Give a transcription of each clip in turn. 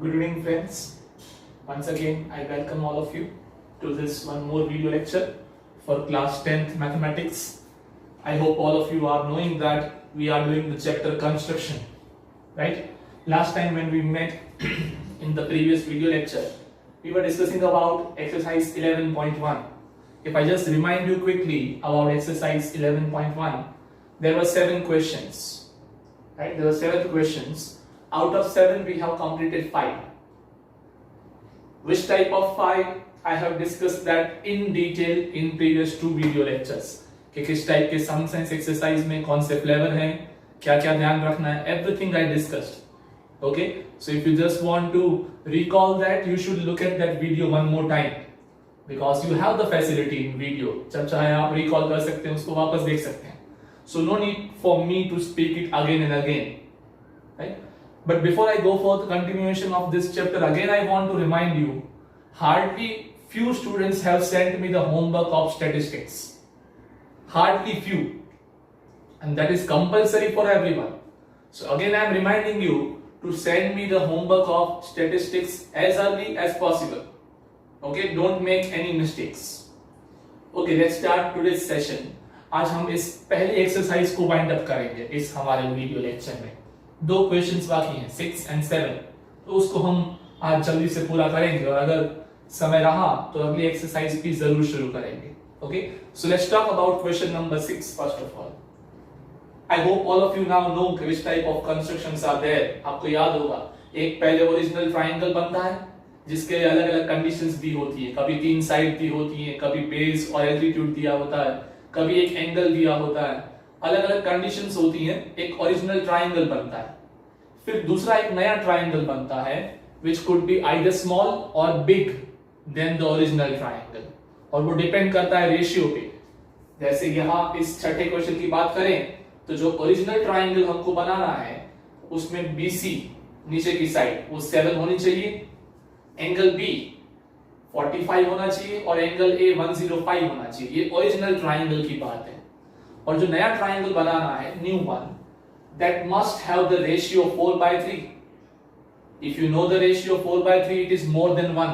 Good evening, friends. Once again, I welcome all of you to this one more video lecture for class 10th mathematics. I hope all of you are knowing that we are doing the chapter construction, right? Last time when we met in the previous video lecture, we were discussing about exercise 11.1. If I just remind you quickly about exercise 11.1, there were 7 questions, right? There were 7 questions. Out of 7, we have completed 5. Which type of 5? I have discussed that in detail in previous 2 video lectures. कि किस type के सम science exercise में कौन से flavour हैं, क्या क्या ध्यान रखना है, everything I discussed. Okay, so if you just want to recall that, you should look at that video one more time because you have the facility in video. जब चाहे आप recall कर सकते हैं, उसको वापस देख सकते हैं. So no need for me to speak it again and again, right? But before I go for the continuation of this chapter, again I want to remind you, hardly few students have sent me the homework of statistics. Hardly few. And that is compulsory for everyone. So again I am reminding you to send me the homework of statistics as early as possible. Okay, don't make any mistakes. Okay, let's start today's session. आज हम इस पहली exercise को wind up करेंगे इस हमारे video lecture में. 2 questions बाकी हैं, 6 and 7, तो उसको हम आज जल्दी से पूरा करेंगे और अगर समय रहा तो अगली एक्सरसाइज भी जरूर शुरू करेंगे. Okay, so let's talk about question number 6 first of all. I hope all of you now know which type of constructions are there. आपको याद होगा, एक पहले ओरिजिनल ट्रायंगल बनता है जिसके अलग अलग कंडीशंस भी होती है. कभी 3 साइड दी होती है, कभी बेस और एल्टीट्यूड दिया होता है, कभी एक एंगल दिया होता है, अलग अलग कंडीशंस होती हैं. एक ओरिजिनल ट्रायंगल बनता है. फिर दूसरा एक नया ट्रायंगल बनता है which could be either small or big than the original triangle, और वो डिपेंड करता है रेशियो पे. जैसे यहाँ इस छठे क्वेश्चन की बात करें तो जो ओरिजिनल ट्रायंगल हमको बनाना है उसमें BC नीचे की साइड वो 7 होनी चाहिए, एंगल B 45 होना चाहिए और एंगल A 105 होना चाहिए. ये ओरिजिनल ट्रायंगल की बात है. और जो नया ट्रायंगल बनाना है, new one, that must have the ratio 4/3. If you know the ratio 4/3, it is more than 1,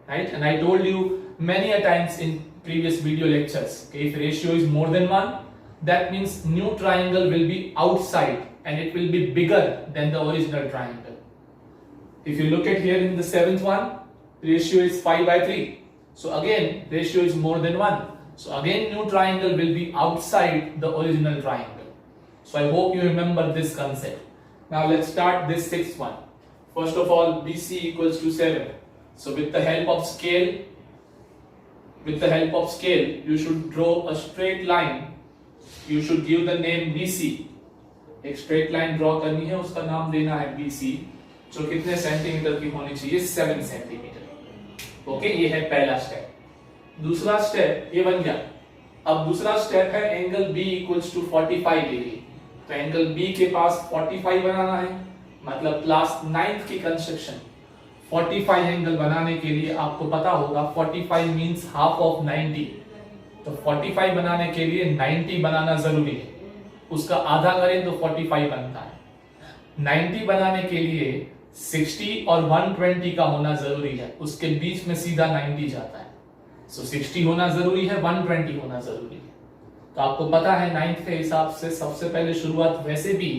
right? And I told you many a times in previous video lectures, okay, if ratio is more than 1, that means new triangle will be outside and it will be bigger than the original triangle. If you look at here in the 7th one, ratio is 5/3. So again, ratio is more than 1. So again, new triangle will be outside the original triangle. So I hope you remember this concept. Now let's start this 6th one. First of all, BC equals to 7. So with the help of scale, you should draw a straight line. You should give the name BC. एक straight line draw करनी है, उसका नाम देना है BC, जो कितने centimetre की होनी चाहिए? 7 सेंटीमीटर. ओके, ये है पहला स्टेप. दूसरा स्टेप ये बन गया. अब दूसरा स्टेप है angle B equals to 45 degree. तो एंगल B के पास 45 बनाना है. मतलब क्लास 9th की कंस्ट्रक्शन 45 एंगल बनाने के लिए आपको पता होगा 45 मींस हाफ ऑफ 90. तो 45 बनाने के लिए 90 बनाना जरूरी है. उसका आधा करें तो 45 बनता है. 90 बनाने के लिए 60 और 120 का होना जरूरी है. उसके बीच में सीधा 90 जाता है. सो 60 होना जरूरी है, 120 होना जरूरी है. तो आपको पता है 9th के हिसाब से सबसे पहले शुरुआत वैसे भी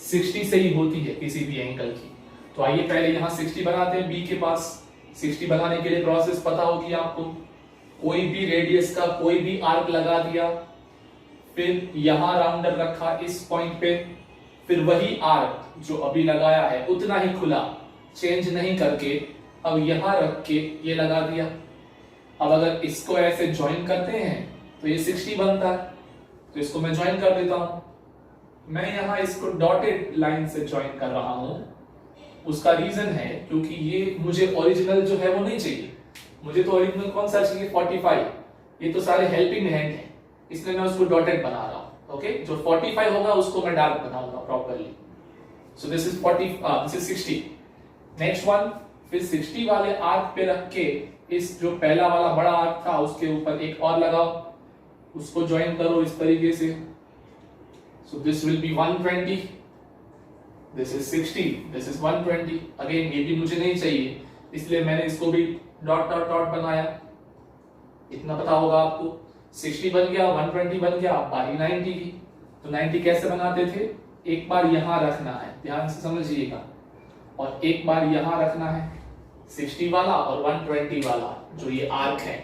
60 से ही होती है किसी भी एंगल की. तो आइए पहले यहाँ 60 बनाते हैं. B के पास 60 बनाने के लिए प्रोसेस पता होगी आपको. कोई भी रेडियस का कोई भी आर्क लगा दिया, फिर यहाँ राउंडर रखा इस पॉइंट पे, फिर वही आर्क जो अभी लगाया है उतना ही खुला, चेंज नहीं करके अब यहाँ रख के ये लगा दिया. अब अगर इसको ऐसे ज्वाइन करते हैं तो ये 60 बनता है. तो इसको मैं ज्वाइन कर देता हूं. मैं यहां इसको डॉटेड लाइन से ज्वाइन कर रहा हूं. उसका रीजन है क्योंकि ये मुझे ओरिजिनल जो है वो नहीं चाहिए. मुझे तो ओरिजिनल कौन सा चाहिए? 45. ये तो सारे हेल्पिंग हैंड हैं, इसलिए मैं उसको डॉटेड बना रहा हूं. ओके, जो 45 होगा उसको मैं डार्क बनाऊंगा properly. So this is 60. Next one, फिर 60 वाले आर्क पे रख के इस जो पहला वाला बड़ा आर्क था उसके ऊपर एक और लगाओ, उसको ज्वाइन करो इस तरीके से. So this will be 120. This is 60, this is 120। Again ये भी मुझे नहीं चाहिए, इसलिए मैंने इसको भी डॉट डॉट डॉट बनाया। इतना पता होगा आपको, 60 बन गया, 120 बन गया, बारी 90 की। तो 90 कैसे बनाते थे, एक बार यहां रखना है, ध्यान से समझिएगा, और एक बार यहां रखना है 60 वाला और 120 वाला, जो ये आर्क है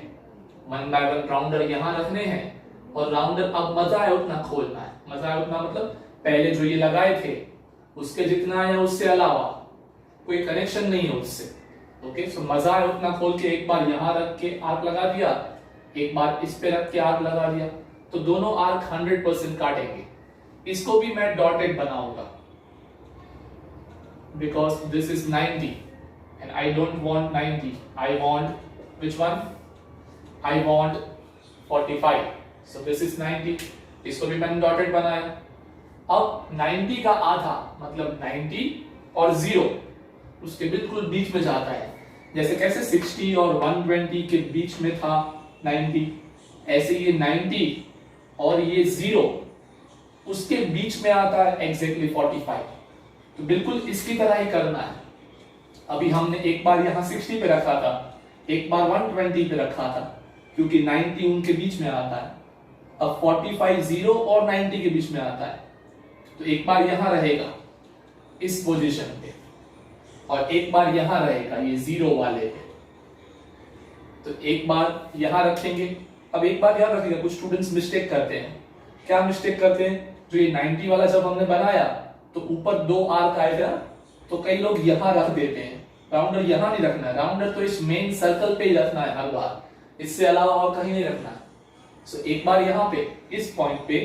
1 बाय 1 राउंडर यहां रखने हैं। और राउंडर अब मजा है उतना खोलना है, मजा है उतना मतलब पहले जो ये लगाए थे उसके जितना है उससे अलावा कोई कनेक्शन नहीं है उससे। ओके, सो मजा है उतना खोल के एक बार यहां रख के आर्क लगा दिया, एक बार इस पे रख के आर्क लगा दिया, तो दोनों आर्क 100% काटेंगे। इसको भी मैं डॉटेड बनाऊंगा because this is 90 and I don't want 90, I want which one, I want 45, so this is 90। इसको भी मैंने डॉटेड बनाया। अब 90 का आधा मतलब 90 और 0 उसके बिल्कुल बीच में जाता है। जैसे कैसे 60 और 120 के बीच में था 90, ऐसे ये 90 और ये 0 उसके बीच में आता है एग्जैक्टली 45। तो बिल्कुल इसकी तरह ही करना है। अभी हमने एक बार यहां 60 पे रखा था, एक बार 120 पे रखा था, क्योंकि 90 उनके बीच में आता है। अब 45 0 और 90 के बीच में आता है, तो एक बार यहां रहेगा इस पोजीशन पे और एक बार यहां रहेगा ये 0 वाले पे। तो एक बार यहां रखेंगे। अब एक बार याद रखिएगा, कुछ स्टूडेंट्स मिस्टेक करते हैं। क्या मिस्टेक करते हैं, जो ये 90 वाला जब हमने बनाया तो ऊपर 2 आर्क आएगा, तो कई लोग यहां रख देते हैं। राउंडर यहां नहीं रखना है, राउंडर तो इस मेन सर्कल पे ही रखना है हर बार, इससे अलावा और कहीं नहीं रखना है। सो एक बार यहाँ पे इस पॉइंट पे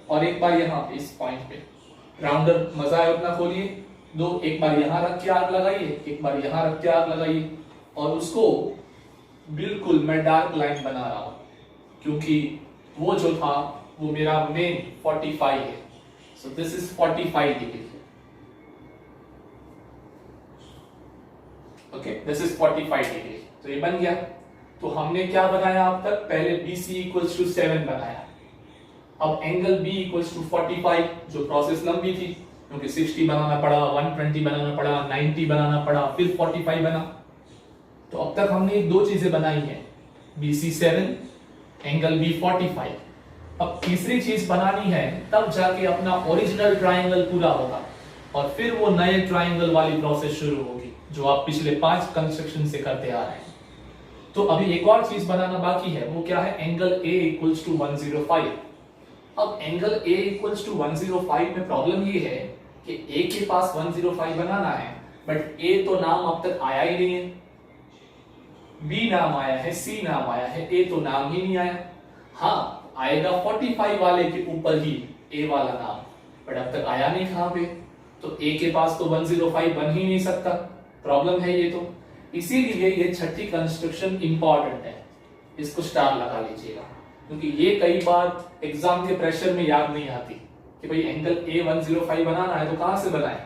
और एक बार यहाँ पे इस पॉइंट पे। राउंडर मजा है उतना खोलिए, एक बार यहां रख के आर्क लगाइए, एक बार यहां रख के आर्क लगाइए, और उसको बिल्कुल मैं डार्क लाइन बना रहा हूं क्योंकि वो जो था वो मेरा मेन 45 है। सो this is 45 degree. Okay, this is 45 degree. तो ये बन गया। तो हमने क्या बनाया अब तक, पहले BC इक्वल्स टू 7 बनाया। अब एंगल B इक्वल्स टू 45, जो प्रोसेस लंबी थी क्योंकि 60 बनाना पड़ा, 120 बनाना पड़ा, 90 बनाना पड़ा, फिर 45 बना। तो अब तक हमने 2 चीजें बनाई हैं, BC 7, एंगल B 45। अब तीसरी चीज बनानी है, तब जाके अपना ओरिजिनल ट्राइंगल पूरा होगा और फिर वो नए ट्राइंगल वाली प्रोसेस शुरू होगी जो आप पिछले 5 कंस्ट्रक्शन से करते आ रहे हैं। तो अभी एक और चीज बनाना बाकी है, वो क्या है, एंगल A इक्वल्स टू 105। अब एंगल A इक्वल्स टू 105 में प्रॉब्लम ये है कि A के पास 105 बनाना है, बट A तो नाम अब तक आया ही नहीं है, B नाम आया है, C नाम आया है, A तो नाम ही नहीं आया। हाँ, आएगा 45 वाले के ऊपर ही A वाला नाम, बट अब तक आया नहीं कहां पे। तो A के पास तो 105 बन ही नहीं सकता, प्रॉब्लम है ये। तो इसीलिए ये छठी कंस्ट्रक्शन इंपॉर्टेंट है, इसको स्टार लगा लीजिएगा, क्योंकि ये कई बार एग्जाम के प्रेशर में याद नहीं आती कि भाई एंगल A 105 बनाना है तो कहां से बनाए,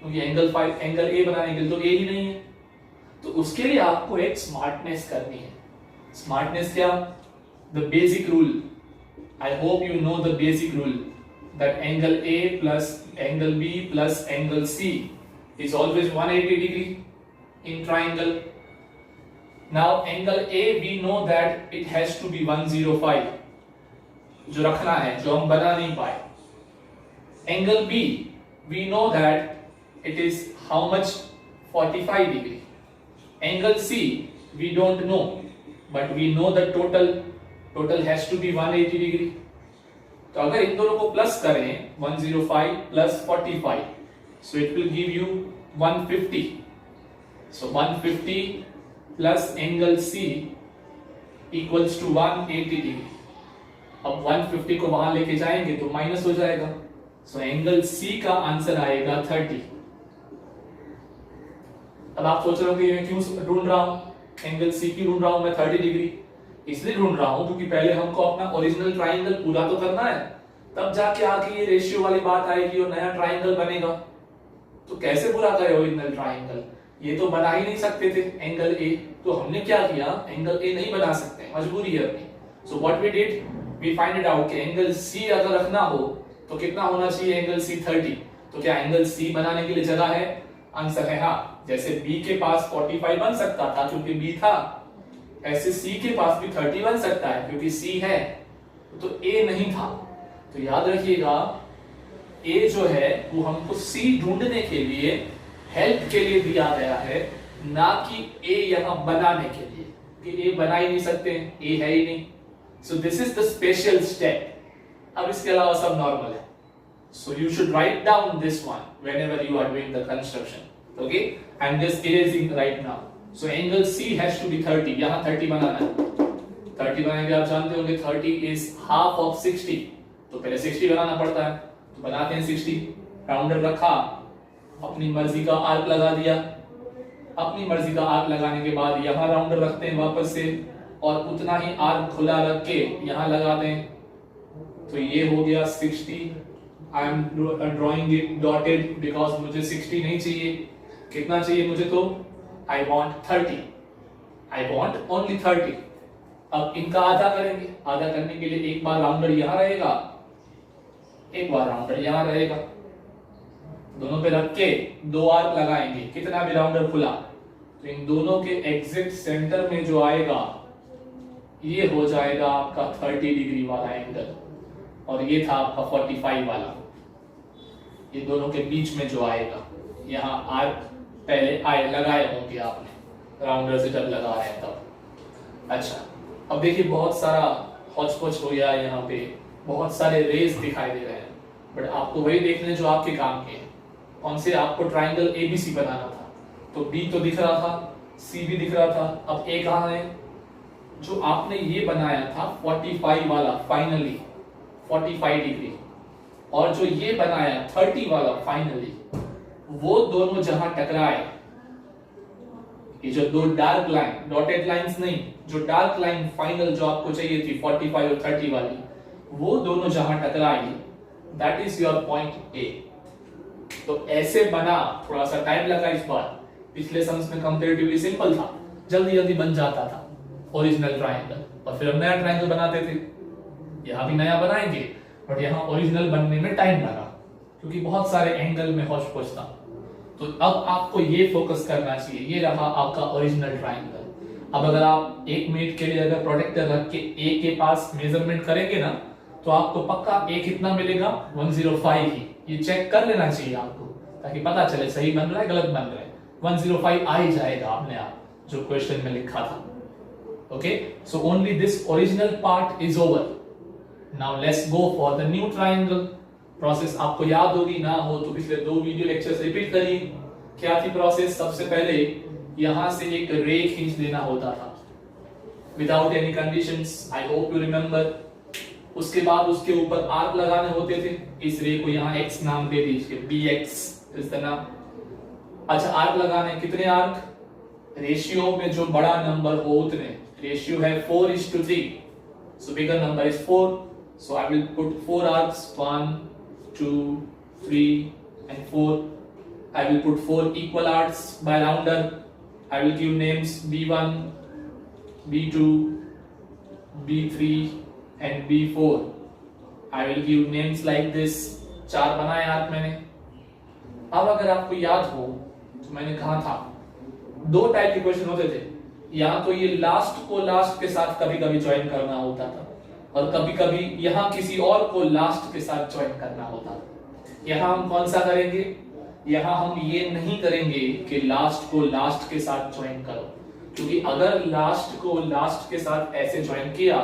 क्योंकि एंगल A बनाने के लिए तो A ही नहीं है। तो उसके लिए आपको एक स्मार्टनेस करनी है। स्मार्टनेस क्या, the basic rule, I hope you know the basic rule, that angle A plus angle B plus angle C is always 180 degree in triangle. Now angle A we know that it has to be 105, जो रखना है, जो हम बना नहीं पाए। Angle B we know that it is how much, 45 degree. Angle C we don't know, but we know the total has to be 180 degree. तो अगर इन दोनों को प्लस करें 105 plus 45, so it will give you 150. So 150 plus angle C equals to 180 degree. अब 150 को वहां लेके जाएंगे तो माइनस हो जाएगा, so एंगल C का आंसर आएगा 30। अब आप सोच रहे हो कि मैं क्यों ढूंढ रहा हूं, एंगल C क्यों ढूंढ रहा हूं मैं 30 डिग्री, इसलिए ढूंढ रहा हूं क्योंकि पहले हमको अपना ओरिजिनल ट्राइंगल पूरा तो करना है, तब जाके आके ये रेशियो वाली बात आएगी और नया ट्राइंगल बनेगा। तो कैसे पूरा करें ओरिजिनल ट्राइंगल, ये तो बना ही नहीं सकते थे एंगल A, तो हमने क्या किया, एंगल A नहीं बना सकते, मजबूरी है अपनी। So what we did, we find it out कि एंगल C अगर रखना हो तो कितना होना चाहिए, एंगल C 30, तो क्या एंगल सी बनाने के लिए जगह है? आंसर है हाँ। जैसे बी के पास 45 बन सकता था क्योंकि बी था, ऐसे सी के पास भी 30 बन सकता है क्योंकि सी है, तो ए नहीं था। तो याद रखिएगा ए जो है वो हमको सी ढूंढने के लिए, हेल्प के लिए दिया गया है, ना कि ए यहां बनाने के लिए, कि ए बना ही नहीं सकते, ए है ही नहीं। So this is the special step. अब इसके अलावा सब नॉर्मल है। So you should write down this one whenever you are doing the construction. Okay, I am just erasing right now. So angle C has to be 30, यहां 30 बनाना है। 30 बनाएंगे, आप जानते होंगे 30 इज हाफ ऑफ 60, तो पहले 60 बनाना पड़ता है, तो बनाते हैं 60। राउंडर रखा, अपनी मर्जी का आर्क लगा दिया। अपनी मर्जी का आर्क लगाने के बाद यहां राउंडर रखते हैं वापस से, और उतना ही आर्क खुला रख के यहां लगा दें, तो ये हो गया 60। I am drawing it dotted because मुझे 60 नहीं चाहिए। कितना चाहिए मुझे? तो I want 30, I want only 30। अब इनका आधा करेंगे। आधा करने के लिए एक बार राउंडर यहां रहेगा, एक बार राउंडर यहां रहेगा, दोनों पे रख के दो आर्क लगाएंगे, कितना भी राउंडर खुला, तो इन दोनों के एग्जैक्ट सेंटर में जो आएगा ये हो जाएगा आपका 30 डिग्री वाला एंगल, और ये था आपका 45 वाला। ये दोनों के बीच में जो आएगा, यहाँ आर्क पहले आए लगाए होंगे आपने, राउंडर से जब लगा रहे हैं तब। अच्छा, अब देखिए बहुत सारा हौच पौच हो गया, यहाँ पे बहुत सारे रेज दिखाई दे रहे हैं, बट आपको वही देखने जो आपके काम के हैं। कौन से? आपको ट्राइंगल एबीसी बनाना था, तो बी तो दिख रहा था, सी भी दिख रहा था, अब ए कहाँ है? जो आपने ये बनाया था 45 वाला, फाइनली 45 डिग्री, और जो ये बनाया 30 वाला फाइनली, वो दोनों जहां टकराए, ये जो दो डार्क लाइन, डॉटेड लाइंस नहीं, जो डार्क लाइन फाइनल जो आपको चाहिए थी 45 और 30 वाली, वो दोनों जहां टकराएंगे, that is your point A. तो ऐसे बना, थोड़ा सा टाइम लगा इस बार, पिछले सम्स में कंपैरेटिवली सिंपल था, जल्दी जल्दी बन जाता था ओरिजिनल ट्रायंगल, और फिर हम नया ट्रायंगल बनाते थे। यहां भी नया बनाएंगे, बट यहां ओरिजिनल बनने में टाइम लगा क्योंकि बहुत सारे एंगल में हौच पौच था। तो अब आपको ये फोकस करना चाहिए, ये रहा आपका ओरिजिनल ट्रायंगल। अब अगर आप 1 मिनट के लिए अगर प्रोटेक्टर रख के ए के पास मेजरमेंट करेंगे ना, तो आपको पक्का ए कितना मिलेगा? 105 ही। ये चेक कर लेना चाहिए आपको, ताकि पता चले सही बन रहा है गलत बन रहा है। 105 आ ही जाएगा अपने आप, जो क्वेश्चन में लिखा था। Okay, so only this original part is over. Now let's go for the new triangle. Process आपको याद होगी, ना हो तो पिछले 2 वीडियो लेक्चर्स रिपीट करिए। क्या थी प्रोसेस? सबसे पहले यहां से एक रे खींच देना होता था without any conditions, I hope you remember. उसके बाद उसके ऊपर आर्क लगाने होते थे, इस रे को यहां x नाम दे दीजिए, bx इज द नाम। अच्छा, आर्क लगाने कितने आर्क? रेशियो में जो बड़ा नंबर हो उतने। रेशियो है 4:3, so bigger number is 4, so I will put 4 arcs, 1 2 3 and 4. I will put 4 equal arcs by rounder. I will give names b1, b2, b3 and b4. I will give names like this. 4 बनाए arc मैंने। अब अगर आपको याद हो तो मैंने कहा था 2 टाइप के क्वेश्चन होते थे, या तो ये लास्ट को लास्ट के साथ कभी कभी ज्वाइन करना होता था, और कभी कभी यहां किसी और को लास्ट के साथ ज्वाइन करना होता था। यहां हम कौन सा करेंगे? यहां हम ये नहीं करेंगे कि लास्ट को लास्ट के साथ ज्वाइन करो, क्योंकि अगर लास्ट को लास्ट के साथ ऐसे ज्वाइन किया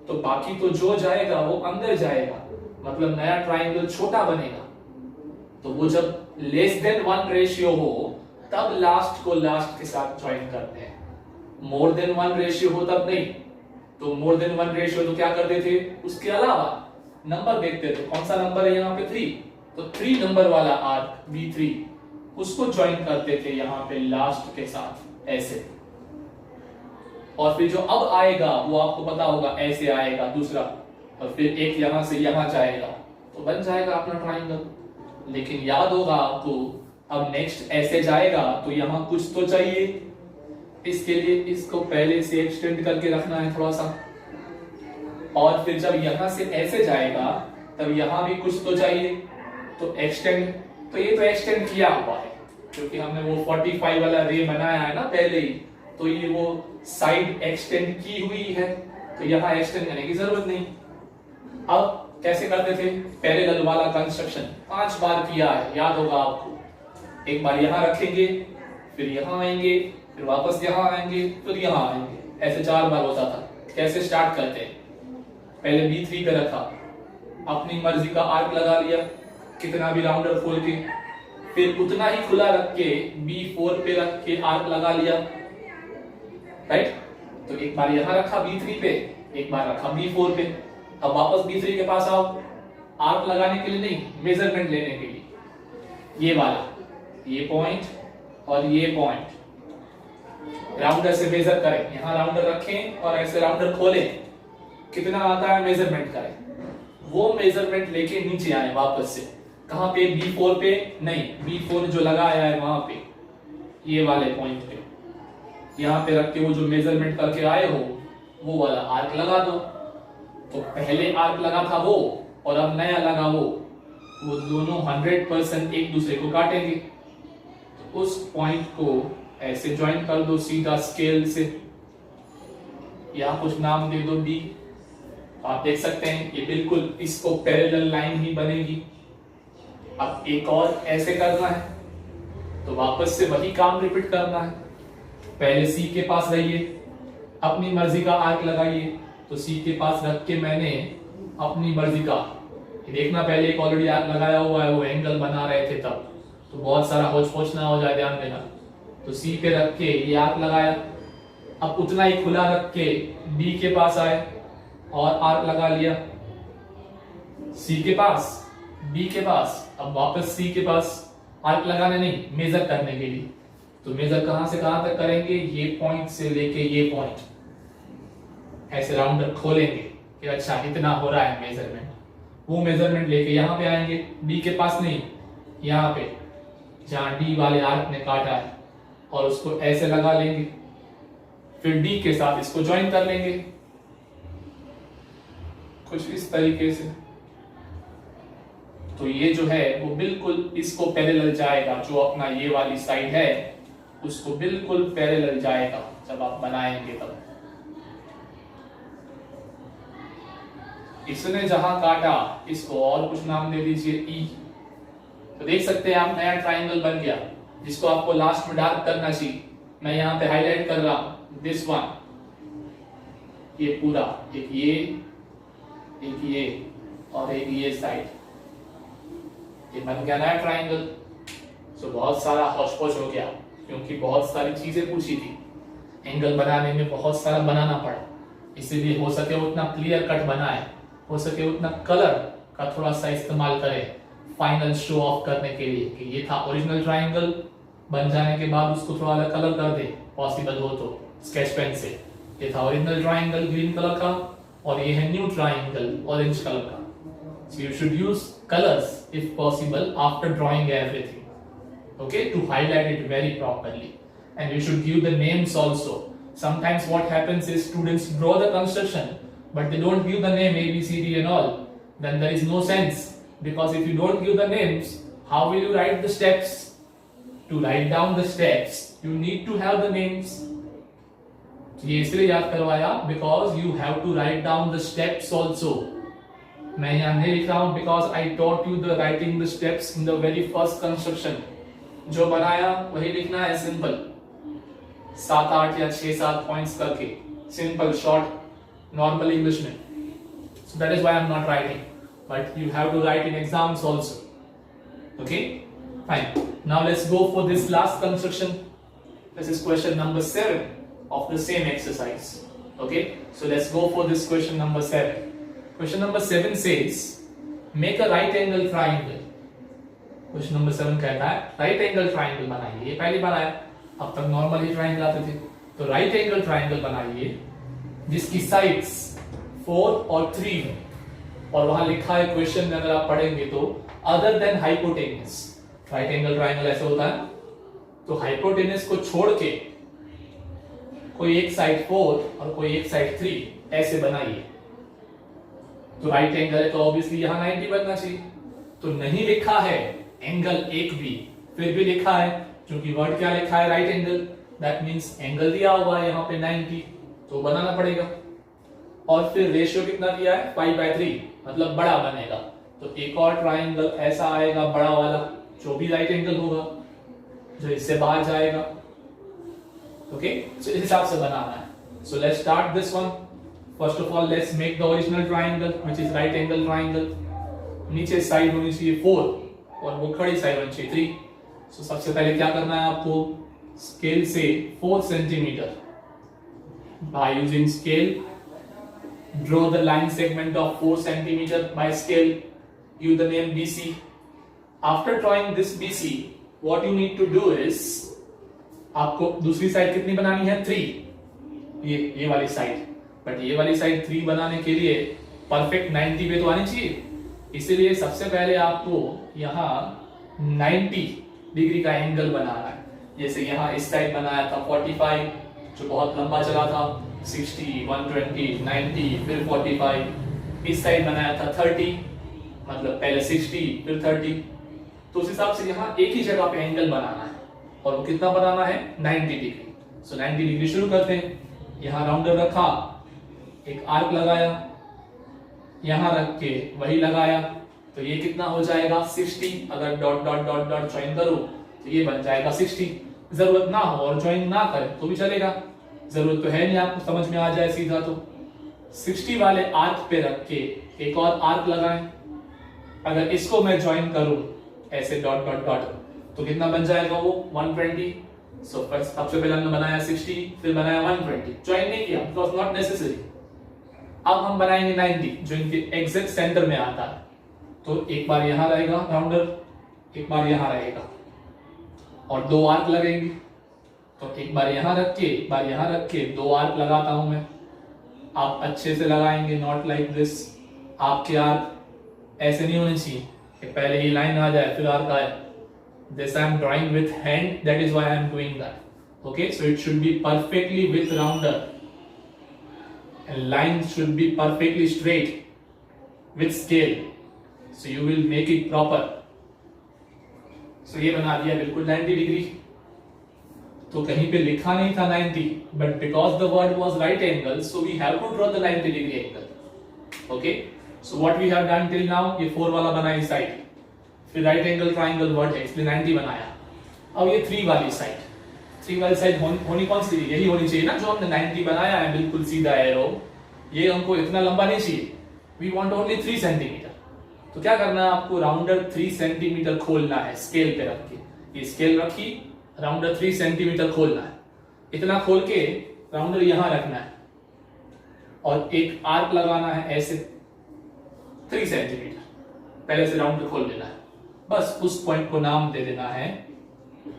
तो बाकी तो जो जाएगा वो अंदर जाएगा, मतलब नया ट्राइंगल छोटा बनेगा। तो वो जब लेस देन 1 रेशियो हो तब लास्ट को लास्ट के साथ ज्वाइन करते हैं, मोर देन 1 रेशियो हो तब नहीं। तो मोर देन 1 रेशियो तो क्या करते थे? उसके अलावा नंबर देखते थे, कौन सा नंबर है यहाँ पे 3, तो 3 नंबर वाला आर्क B3 उसको ज्वाइन करते थे यहाँ पे लास्ट के साथ ऐसे। और फिर जो अब आएगा वो आपको पता होगा ऐसे आएगा दूसरा, और फिर एक यहां से यहां जाएगा, तो बन जाएगा अपना ट्राइंगल। लेकिन याद होगा आपको, अब नेक्स्ट ऐसे जाएगा तो यहां कुछ तो चाहिए, इसके लिए इसको पहले से एक्सटेंड करके रखना है थोड़ा सा, और फिर जब यहां से ऐसे जाएगा तब यहां भी कुछ तो चाहिए, तो एक्सटेंड तो ये तो एक्सटेंड किया हुआ है क्योंकि हमने वो 45 वाला रे बनाया है ना पहले ही, तो ये वो साइड एक्सटेंड की हुई है, तो यहाँ एक्सटेंड करने की जरूरत नहीं। अब कैसे करते थे, पैरेलल वाला कंस्ट्रक्शन 5 बार किया है, याद होगा आपको। एक बार यहाँ रखेंगे, फिर यहाँ आएंगे, फिर वापस यहाँ आएंगे, फिर यहाँ आएंगे, ऐसे 4 बार होता था। कैसे स्टार्ट करते हैं, पहले B3 पे रखा, अपनी मर्जी का आर्क लगा लिया, कितना भी राउंडर खोल के, फिर उतना ही खुला रख के B4 पे रख के आर्क लगा लिया, राइट। तो एक बार यहाँ रखा B3 पे, एक बार रखा B4 पे। अब वापस B3 के पास आओ, आर्क लगाने के लिए नहीं, मेजरमेंट लेने के लिए। ये वाला, ये पॉइंट और ये पॉइंट राउंडर से मेजर करें, यहाँ राउंडर रखें और ऐसे राउंडर खोलें, कितना आता है मेजरमेंट करें, वो मेजरमेंट लेके नीचे आए वापस से। कहां पे, B4 पे नहीं, B4 जो लगाया है वहां पे, ये वाले पॉइंट पे, यहाँ पे रख के वो जो मेजरमेंट करके आए हो वो वाला आर्क लगा दो। तो पहले आर्क लगा था वो और अब नया लगा वो दोनों 100% एक दूसरे को काटेंगे। तो उस पॉइंट को ऐसे ज्वाइन कर दो सीधा स्केल से, यहाँ कुछ नाम दे दो B। आप देख सकते हैं ये बिल्कुल इसको पैरेलल लाइन ही बनेगी। अब एक और ऐसे करना है, तो वापस से वही काम रिपीट करना है। पहले C के पास रहिए, अपनी मर्जी का आर्क लगाइए, तो C के पास रख के मैंने अपनी मर्जी का, देखना पहले एक ऑलरेडी आर्क लगाया हुआ है, वो एंगल बना रहे थे तब, तो बहुत सारा होच पोच ना हो जाए, ध्यान देना। तो C पे रख के ये आर्क लगाया, अब उतना ही खुला रख के D के पास आए और आर्क लगा लिया, C के पास, B के पास, अब वापस C के पास, आर्क लगाने नहीं, मेजर करने के लिए। तो मेजर कहां से कहां तक करेंगे, ये पॉइंट से लेके ये पॉइंट, ऐसे राउंडर खोलेंगे कि अच्छा इतना हो रहा है मेजरमेंट। वो मेजरमेंट लेके यहाँ पे आएंगे, D के पास नहीं, यहाँ पे जहां D वाले आर्क ने काटा है, और उसको ऐसे लगा लेंगे, फिर D के साथ इसको ज्वाइन कर लेंगे कुछ इस तरीके से। तो ये जो है वो बिल्कुल इसको पैरेलल जाएगा, जो अपना ये वाली साइड है उसको बिल्कुल पैरेलल जाएगा जब आप बनाएंगे तब। इसने जहां काटा इसको और कुछ नाम दे दीजिए E। तो देख सकते हैं आप नया ट्राइंगल बन गया, जिसको आपको लास्ट में डार्क करना चाहिए। मैं यहाँ पे हाईलाइट कर रहा हूं, दिस वन, ये पूरा, एक ये और एक ये साइड, ये बन गया नया ट्राइंगल। सो बहुत सारा हौच-पौच हो गया क्योंकि बहुत सारी चीजें पूछी थी, एंगल बनाने में बहुत सारा बनाना पड़ा, इसीलिए हो सके उतना क्लियर कट बनाए, हो सके उतना कलर का थोड़ा सा इस्तेमाल करें फाइनल शो ऑफ करने के लिए कि ये था ओरिजिनल ट्राइंगल। बन जाने के बाद उसको थोड़ा अलग कलर कर दे, पॉसिबल हो तो स्केच पेन से। ये था ओरिजिनल ट्राइंगल ग्रीन कलर का, और ये है न्यू ट्राइंगल ऑरेंज कलर का। So you should use colors if possible after drawing everything, okay, to highlight it very properly. And you should give the names also. Sometimes what happens is students draw the construction but they don't give the name A, B, C, D and all. Then there is no sense, because if you don't give the names, how will you write the steps? To write down the steps, you need to have the names. ये इसलिए याद करवाया because you have to write down the steps also. मैं यहाँ नहीं लिख रहा हूँ because I taught you the writing the steps in the very first construction. जो बनाया वही लिखना है, सिंपल 7-8 या 6-7 पॉइंट्स करके, सिंपल शॉर्ट नॉर्मल इंग्लिश में. So that is why I am not writing, but you have to write in exams also. Okay, fine. Now let's go for this last construction. This is question number 7 of the same exercise. Okay, so let's go for this question number 7. Question number 7 says, make a right angle triangle. Question number 7 कहता है right angle triangle बनाइए. ये पहली बार आया, अब तक normal ही triangle आते थे. तो right angle triangle बनाइए जिसकी साइड्स 4 और 3 है, और वहां लिखा है क्वेश्चन में, अगर आप पढ़ेंगे तो other than hypotenuse. Right angle triangle ऐसे होता है, तो हाइपोटेनस को छोड़ के कोई एक साइड 4 और कोई एक साइड 3 ऐसे बनाइए. तो राइट एंगल है तो ऑब्वियसली यहां 90 बनना चाहिए. तो नहीं लिखा है एंगल एक भी, फिर भी लिखा है क्योंकि वर्ड क्या लिखा है, right angle, that means angle दिया हुआ है यहाँ पे 90, तो बनाना पड़ेगा। और फिर रेशियो कितना दिया है, 5/3, मतलब बड़ा बनेगा। तो एक और ट्राइंगल ऐसा आएगा बड़ा वाला, जो भी राइट एंगल होगा, जो इससे बाहर जाएगा। ओके, सो इस हिसाब से बनाना है। So let's start this one. First of all let's make the original triangle which is right angle triangle. नीचे साइड होनी चाहिए 4 और वो खड़ी साइड होनी चाहिए 3। सो सबसे पहले क्या करना है आपको, स्केल से 4 centimetre by using scale draw the line segment of 4 centimeter by scale, give the name BC. After drawing this BC, what you need to do is, आपको दूसरी साइड कितनी बनानी है, 3, ये वाली साइड। बट ये वाली साइड 3 बनाने के लिए परफेक्ट 90 पे तो आनी चाहिए, इसीलिए सबसे पहले आपको यहाँ 90 डिग्री का एंगल बनाना है। जैसे यहाँ इस साइड बनाया था 45, जो बहुत लंबा चला था, 60, 120, 90, फिर 45। इस साइड बनाया था 30, मतलब पहले 60 फिर 30। तो उस हिसाब से यहाँ एक ही जगह पे एंगल बनाना है, और वो कितना बनाना है, 90 डिग्री। सो 90 डिग्री शुरू करते हैं। यहाँ राउंडर रखा, एक आर्क लगाया, यहाँ रख के वही लगाया, तो ये कितना हो जाएगा 60। अगर dot dot dot dot join करो तो ये बन जाएगा 60। जरूरत ना हो और ज्वाइन ना करे तो भी चलेगा, जरूरत तो है नहीं, आपको समझ में आ जाए सीधा। तो 60 वाले आर्क पे रख के एक और आर्क लगाएं। अगर इसको मैं ज्वाइन करूं ऐसे डॉट डॉट डॉट, तो कितना बन जाएगा वो 120। सो फर्स्ट सबसे पहले हमने बनाया 60, फिर बनाया 120, ज्वाइन नहीं किया बिकॉज नॉट नेसेसरी। अब हम बनाएंगे 90, जो इनके एग्जैक्ट सेंटर में आता है। तो एक बार यहां रहेगा राउंडर, एक बार यहां रहेगा, और 2 आर्क लगेंगे। तो एक बार यहां रख के, एक बार यहां रख के 2 आर्क लगाता हूं मैं। आप अच्छे से लगाएंगे, नॉट लाइक दिस। आपके आर्क ऐसे नहीं होने चाहिए कि पहले ही लाइन आ जाए फिर आर्क आए। This I am drawing with hand, that is why I am doing that. Okay, so it should be perfectly with rounder and line should be perfectly straight with scale, so you will make it proper. So ये बना दिया बिल्कुल 90 degree. तो कहीं पे लिखा नहीं था 90, but because the word was right angle, so we have to draw the 90 degree angle. Okay, so what we have done till now, ये 4 वाला बना इस साइड, फिर right angle triangle word है इसलिए 90 बनाया। अब ये 3 वाली साइड, 3 वाली साइड होनी कौन सी, यही होनी चाहिए ना जो हमने 90 बनाया है, बिल्कुल सीधा एरो। ये हमको इतना लंबा नहीं चाहिए, वी वांट ओनली 3 सेंटीमीटर। तो क्या करना है आपको, राउंडर 3 सेंटीमीटर खोलना है स्केल पे रख के। ये स्केल रखी, राउंडर 3 सेंटीमीटर खोलना है। इतना खोल के राउंडर यहां रखना है और एक आर्क लगाना है ऐसे 3 सेंटीमीटर। पहले से राउंडर खोल लेना है, बस उस पॉइंट को नाम दे देना है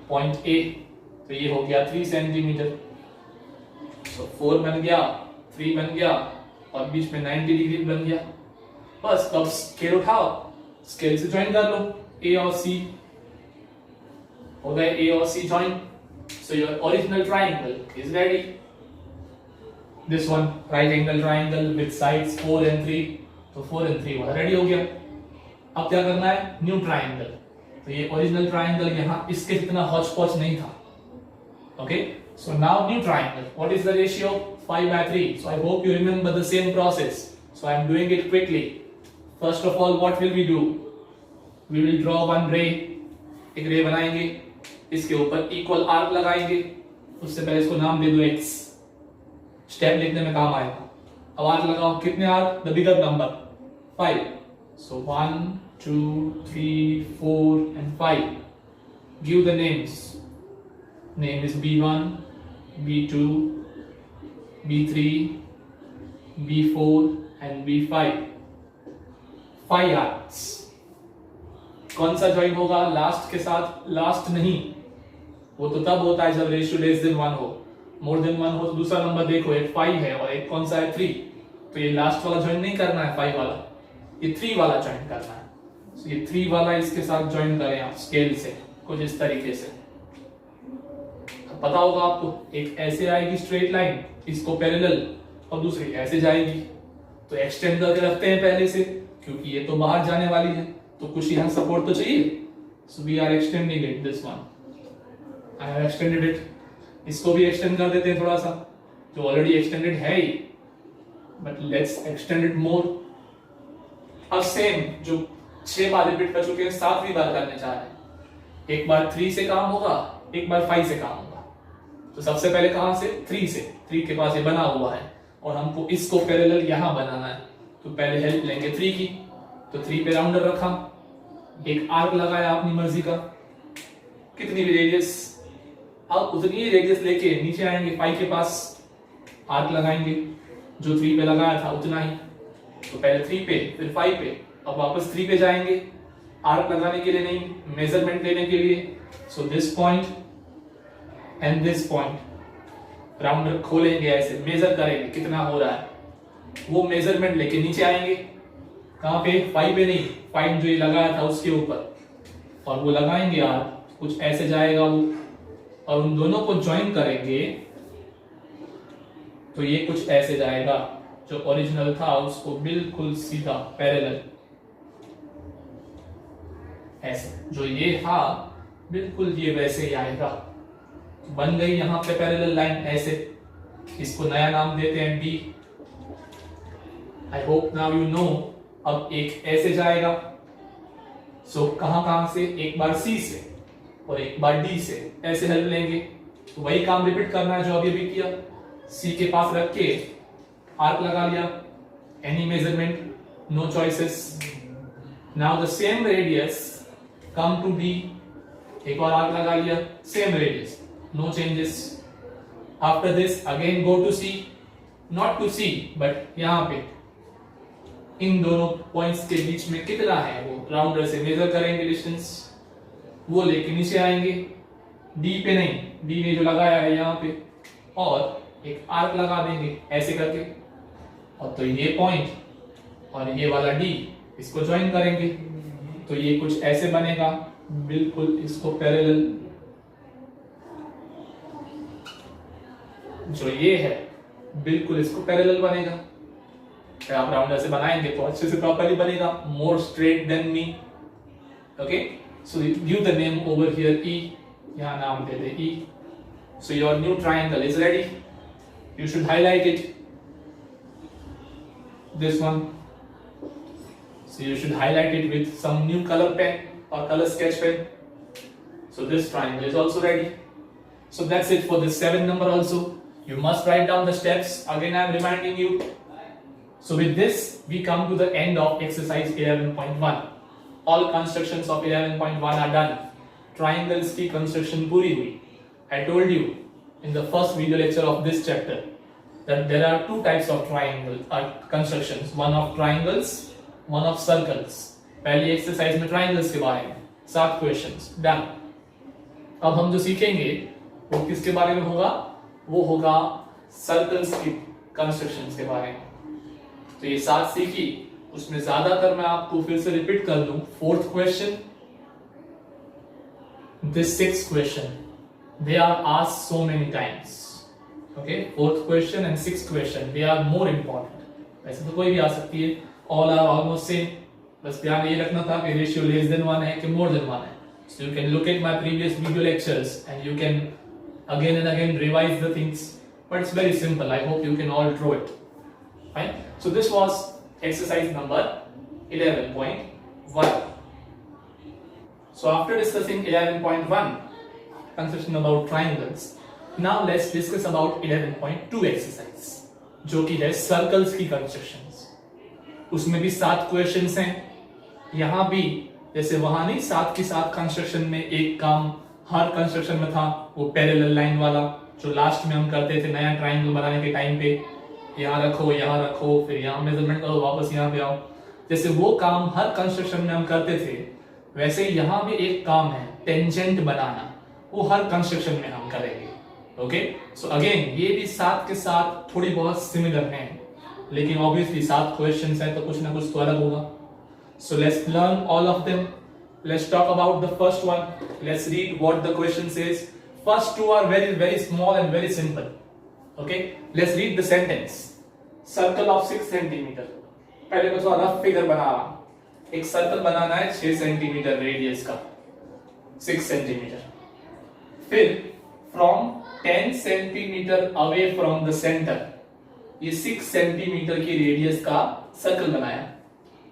पॉइंट ए। तो ये हो गया 3 सेंटीमीटर। तो 4 बन गया, 3 बन गया, और बीच में 90 डिग्री बन गया। बस अब स्केल उठाओ, स्केल से ज्वाइन कर लो, ए और सी हो गए, ए और C join. So your original triangle is ready. This one right angle triangle with sides 4 and 3, तो 4 and 3 वाला रेडी हो गया। अब क्या करना है, न्यू ट्राइंगल। तो ये ओरिजिनल ट्राइंगल यहाँ इसके जितना हॉच पॉच नहीं था। Okay, so now new triangle. What is the ratio? 5/3. So I hope you remember the same process. So I am doing it quickly. First of all, what will we do? We will draw one ray. एक रे बनाएंगे, इसके ऊपर equal arc लगाएंगे। उससे पहले इसको नाम दे दो x। स्टेप लिखने में काम आएगा। अब आर्क लगाओ, कितने arc? The bigger number 5. So 1, 2, 3, 4 and 5. Give the names. Name is B1, B2, B3, B4 and B5. 5 arcs. कौन सा ज्वाइन होगा लास्ट के साथ? लास्ट नहीं, वो तो तब होता है जब रेशियो लेस देन 1 हो। मोर देन 1 हो तो दूसरा नंबर देखो, एक 5 है और एक कौन सा है 3। तो ये लास्ट वाला ज्वाइन नहीं करना है 5 वाला, ये 3 वाला ज्वाइन करना है। तो ये 3 वाला इसके साथ ज्वाइन करें आप स्केल से कुछ इस तरीके से। पता होगा आपको, एक ऐसे आएगी स्ट्रेट लाइन इसको पैरेलल, और दूसरी ऐसे जाएगी। तो एक्सटेंड करके रखते हैं पहले से, क्योंकि ये तो बाहर जाने वाली है तो कुछ यहाँ सपोर्ट तो चाहिए। So we are extending it, this one. I have extended it. इसको भी extend कर देते हैं थोड़ा सा, जो already extended है ही, but let's extend it more. अब same जो 6 बार रिपीट कर चुके हैं 7वीं बार करने चाह रहे हैं. एक बार 3 से काम होगा, एक बार 5 से काम होगा. तो सबसे पहले कहां से? 3 से. 3 के पास ये बना हुआ है और हमको इसको पैरेलल यहां बनाना है. तो पहले हेल्प लेंगे 3 की. तो 3 पे राउंडर रखा, एक आर्क लगाया अपनी मर्जी का, कितनी भी रेडियस, अब उतनी ही रेडियस लेके नीचे आएंगे 5 के पास, आर्क लगाएंगे जो 3 पे लगाया था उतना ही. तो पहले 3 पे फिर 5 पे, अब वापस 3 पे जाएंगे, आर्क लगाने के लिए नहीं, मेजरमेंट लेने के लिए. So this point and this point, rounder खोलेंगे ऐसे, मेजर करेंगे कितना हो रहा है, वो मेजरमेंट लेके नीचे आएंगे. कहां पे? 5 पे नहीं, 5 जो ये लगाया था उसके ऊपर, और वो लगाएंगे आर्क, कुछ ऐसे जाएगा वो, और उन दोनों को ज्वाइन करेंगे तो ये कुछ ऐसे जाएगा. जो ओरिजिनल था उसको बिल्कुल सीधा पैरेलल ऐसे, जो ये था बिल्कुल ये वैसे ही आएगा. बन गई यहां पे पैरेलल लाइन ऐसे. इसको नया नाम देते हैं D. I hope now you know. अब एक ऐसे जाएगा. सो कहां से? एक बार सी से और एक बार डी से, ऐसे हेल्प लेंगे. तो वही काम रिपीट करना है जो अभी भी किया. सी के पास रख के आर्क लगा लिया, any measurement, no choices. Now the same radius come to D, एक और आर्क लगा लिया, same radius, no changes. After this again go to C, not to C but यहां पे इन दोनों पॉइंट्स के बीच में कितना है वो राउंडर से मेजर करेंगे डिस्टेंस, वो लेके नीचे आएंगे. डी पे नहीं, डी ने जो लगाया है यहाँ पे, और एक आर्क लगा देंगे ऐसे करके, और तो ये पॉइंट और ये वाला डी इसको ज्वाइन करेंगे. तो ये कुछ ऐसे बनेगा, बिल्कुल इसको पैरेलल. जो ये है बिल्कुल इसको पैरेलल बनेगा. आप राउंडर से बनाएंगे तो अच्छे से प्रॉपर्ली बनेगा, मोर straight than me. Okay, so give the name over here E, यहाँ नाम दे दे E. So your new triangle is ready. You should highlight it. This one. So you should highlight it with some new color pen or color sketch pen. So this triangle is also ready. So that's it for this 7th number also. You must write down the steps. Again I am reminding you. So with this we come to the end of exercise 11.1. All constructions of 11.1 are done. Triangles की construction पूरी हुई. I told you in the first video lecture of this chapter that there are 2 types of triangle constructions. One of triangles, one of circles. पहली exercise में triangles के बारे में 7 questions done. अब हम जो सीखेंगे वो किसके बारे में होगा? वो होगा circles की constructions के बारे में. तो ये 7 सीखी, उसमें ज्यादातर मैं आपको फिर से रिपीट कर दूं. 4th question, this 6th question, they are asked so many times. Okay, 4th question and 6th question, they are more important. वैसे तो कोई भी आ सकती है, all are almost same. बस ध्यान ये रखना था कि रेशियो लेस देन 1 है कि मोर देन 1 है. So you can look at my previous video lectures and you can again and again revise the things. But it's very simple. I hope you can all draw it. Fine. So this was exercise number 11.1. So after discussing 11.1 construction about triangles, now let's discuss about 11.2 exercise, जो कि है circles की constructions. उसमें भी 7 questions हैं. यहाँ भी जैसे वहां नहीं 7 की 7 कंस्ट्रक्शन में एक काम हर कंस्ट्रक्शन में था, वो पैरेलल लाइन वाला जो लास्ट में हम करते थे नया ट्राइंगल बनाने के टाइम पे, यहाँ रखो फिर यहाँ मेजरमेंट करो वापस यहाँ पे आओ. जैसे वो काम हर कंस्ट्रक्शन में हम करते थे, वैसे ही यहाँ भी एक काम है टेंजेंट बनाना, वो हर कंस्ट्रक्शन में हम करेंगे. ओके, सो अगेन ये भी 7 के साथ थोड़ी बहुत सिमिलर हैं, लेकिन ऑब्वियसली 7 क्वेश्चंस हैं तो कुछ ना कुछ तो अलग होगा. So let's learn all of them. Let's talk about the first one. Let's read what the question says. First 2 are very small and very simple. Okay, let's read the sentence. Circle of 6 centimeter. पहले मैं थोड़ा rough figure बना रहा हूं. एक circle बनाना है 6 centimetre radius का. 6 centimetre. फिर from 10 centimetre away from the centre, ये 6 सेंटीमीटर की रेडियस का सर्कल बनाया।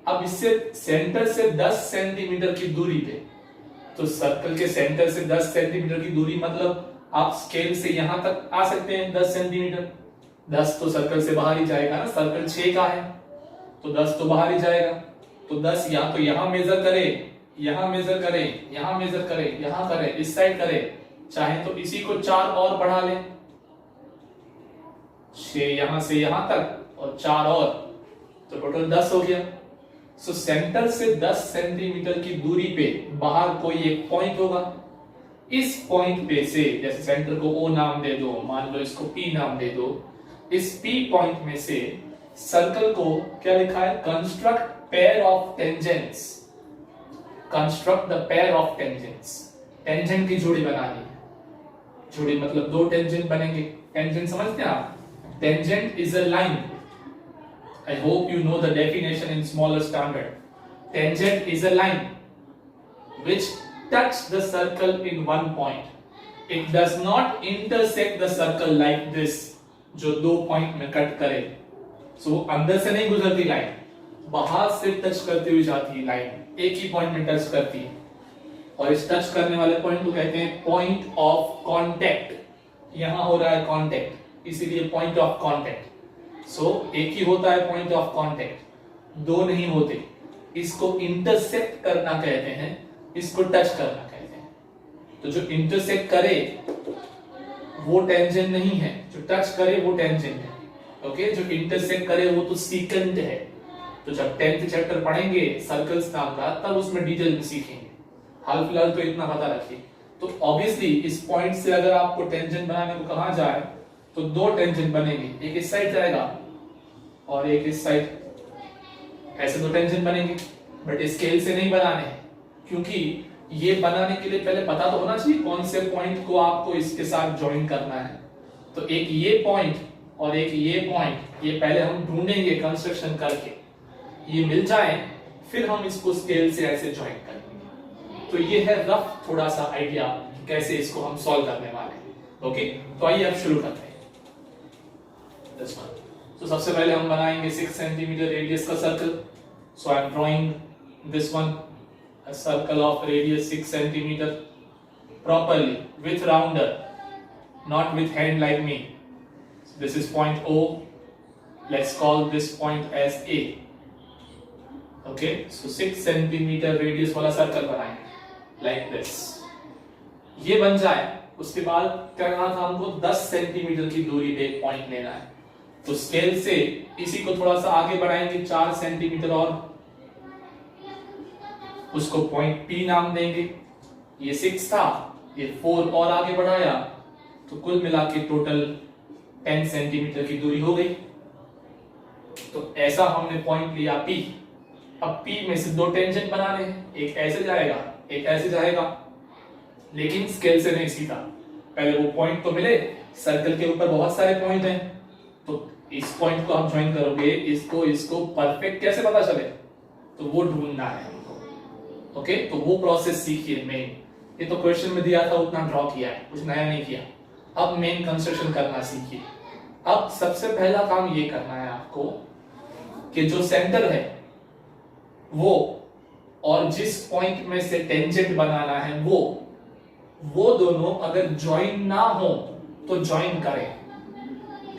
अब इससे सेंटर से 10 सेंटीमीटर की दूरी पे, तो सर्कल के सेंटर से 10 सेंटीमीटर की दूरी मतलब आप स्केल से यहां तक आ सकते हैं 10 सेंटीमीटर। 10 तो सर्कल से बाहर ही जाएगा ना, सर्कल 6 का है तो 10 तो बाहर ही जाएगा। तो 10 या तो यहां मेजर करे, यहां मेजर करे, यहां मेजर करे, यहां करे, इस साइड करे, चाहे तो इसी को 4 और बढ़ा लें, 6 यहां से यहां तक और 4 और, तो टोटल 10 हो गया। सो सेंटर से 10 सेंटीमीटर की दूरी पे बाहर कोई एक पॉइंट होगा। इस पॉइंट पे से, जैसे सेंटर को O नाम दे दो, मान लो इसको P नाम दे दो, इस P पॉइंट में से सर्कल को क्या लिखा है, construct pair of tangents, construct the pair of tangents, tangent की जोड़ी बनानी है। जोड़ी मतलब 2 टेंजेंट बनेंगे। टेंजेंट समझते हैं आप? Tangent is a line. I hope you know the definition in smaller standard. Tangent is a line which touch the circle in one point. It does not intersect the circle like this, जो 2 point में cut करे। So अंदर से नहीं गुजरती line, बाहर से touch करते हुए जाती है लाइन, एक ही पॉइंट में टच करती है। और इस टच करने वाले पॉइंट को कहते हैं पॉइंट ऑफ कांटेक्ट। यहां हो रहा है कांटेक्ट, इसीलिए पॉइंट ऑफ कांटेक्ट। सो एक ही होता है पॉइंट ऑफ कांटेक्ट, 2 नहीं होते। इसको इंटरसेक्ट करना कहते हैं, इसको टच करना कहते हैं। तो जो इंटरसेक्ट करे वो टेंजेंट नहीं है, जो टच करे वो टेंजेंट है। ओके, जो इंटरसेक्ट करे वो तो सीकेंट है। तो जब 10th चैप्टर पढ़ेंगे सर्कल्स नाम का, तब उसमें डिटेल में सीखेंगे। हाल फिलहाल तो इतना पता रखिए। तो ऑब्वियसली इस पॉइंट से अगर आपको टेंजेंट बनाने को कहा जाए तो 2 टेंजेंट बनेंगे, एक इस साइड जाएगा और एक इस साइड। ऐसे 2 टेंजेंट बनेंगे, बट स्केल से नहीं बनाने हैं, क्योंकि ये बनाने के लिए पहले पता तो होना चाहिए कौन से पॉइंट को आपको इसके साथ ज्वाइन करना है। तो एक ये पॉइंट और एक ये पॉइंट, ये पहले हम ढूंढेंगे कंस्ट्रक्शन करके, ये मिल जाए फिर हम इसको स्केल से ऐसे ज्वाइन करेंगे। तो ये है रफ थोड़ा सा आइडिया कैसे इसको हम सॉल्व करने वाले हैं। ओके, तो आइए अब शुरू करते हैं। तो सबसे पहले हम बनाएंगे 6 सेंटीमीटर रेडियस का circle. So I M drawing this one, a circle of radius 6 centimeter properly with rounder, not with hand like me. So this is point O. Let's call this point as A. Okay, so 6 centimeter radius वाला circle बनाएंगे like this. ये बन जाए, उसके बाद क्या करना था हमको, 10 सेंटीमीटर की दूरी पे एक पॉइंट लेना है। तो स्केल से इसी को थोड़ा सा आगे बढ़ाएंगे 4 सेंटीमीटर और, उसको पॉइंट P नाम देंगे। ये 6 था, ये 4 और आगे बढ़ाया, तो कुल मिला के टोटल 10 सेंटीमीटर की दूरी हो गई। तो ऐसा हमने पॉइंट लिया P। अब P में से 2 टेंजेंट बनाने हैं, एक ऐसे जाएगा, एक ऐसे जाएगा, लेकिन स्केल से नहीं सीधा। पहले वो पॉइंट तो मिले, सर्कल के ऊपर बहुत सारे पॉइंट हैं, तो इस पॉइंट को आप ज्वाइन करोगे, इसको परफेक्ट कैसे पता चले, तो वो ढूंढना है हमको। ओके, तो वो प्रोसेस सीखिए मेन। ये तो क्वेश्चन में दिया था उतना ड्रॉ किया है, कुछ नया नहीं किया। अब मेन कंस्ट्रक्शन करना सीखिए। अब सबसे पहला काम ये करना है आपको कि जो सेंटर है वो और जिस पॉइंट में से टेंजेंट बनाना है वो दोनों अगर ज्वाइन ना हो तो ज्वाइन करें।